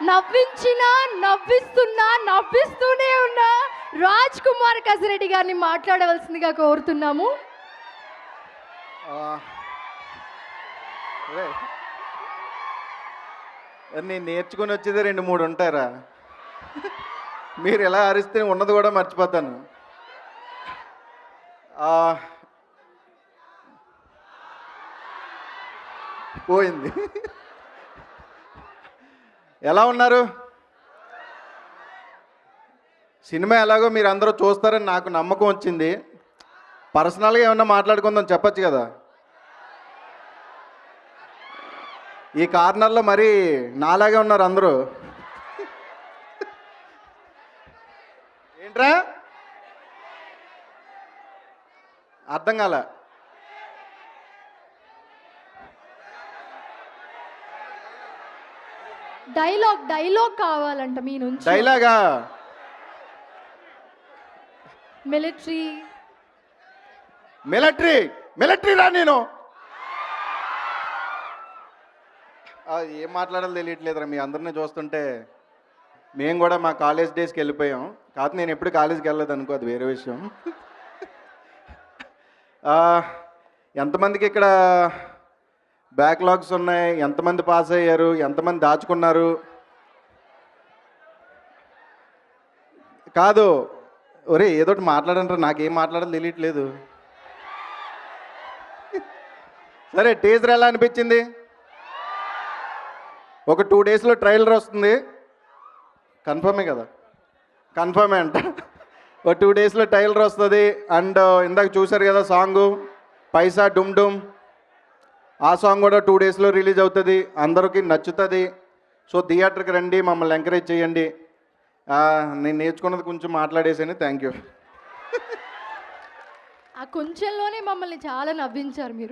నవ్వించినా నవ్విస్తున్నా నవ్విస్తూనే ఉన్న రాజ్ కుమార్ కసిరెడ్డి గారిని మాట్లాడవలసిందిగా కోరుతున్నాము. నేను నేర్చుకుని వచ్చేది 2-3 ఉంటారా? మీరు ఎలా అరిస్తే ఉన్నది కూడా మర్చిపోతాను. పోయింది. ఎలా ఉన్నారు? సినిమా ఎలాగో మీరు అందరూ చూస్తారని నాకు నమ్మకం వచ్చింది. పర్సనల్గా ఏమన్నా మాట్లాడుకుందాం చెప్పచ్చు కదా. ఈ కార్నర్లో మరి నాలాగే ఉన్నారు అందరూ. ఏంట్రా అర్థం కాల? డైలాగ్ కావాలంట మీ నుంచి. డైలాగా? మిలిటరీ రా. నేను ఏం మాట్లాడాలో తెలియట్లేదురా మీ అందరినీ చూస్తుంటే. మేము కూడా మా కాలేజ్ డేస్కి వెళ్ళిపోయాం. కాకపోతే నేను ఎప్పుడు కాలేజీకి వెళ్ళలేదు అనుకో, అది వేరే విషయం. ఎంతమందికి ఇక్కడ బ్యాక్లాగ్స్ ఉన్నాయి? ఎంతమంది పాస్ అయ్యారు? ఎంతమంది దాచుకున్నారు? కాదు ఒరే ఏదోటి మాట్లాడంటారు, నాకేం మాట్లాడాలో తెలియట్లేదు. సరే, టీజర్ ఎలా అనిపించింది? ఒక 2 డేస్లో ట్రైలర్ వస్తుంది. కన్ఫర్మే కదా? కన్ఫర్మే అంట. ఒక 2 డేస్లో ట్రైలర్ వస్తుంది. అండ్ ఇందాక చూశారు కదా సాంగు పైసా డుమ్ డుమ్, ఆ సాంగ్ కూడా 2 డేస్లో రిలీజ్ అవుతుంది. అందరికీ నచ్చుతుంది. సో థియేటర్కి రండి, మమ్మల్ని ఎంకరేజ్ చేయండి. నేను నేర్చుకున్నది కొంచెం మాట్లాడేసాను. Thank you. ఆ కొంచెంలోనే మమ్మల్ని చాలా నవ్వించారు మీరు.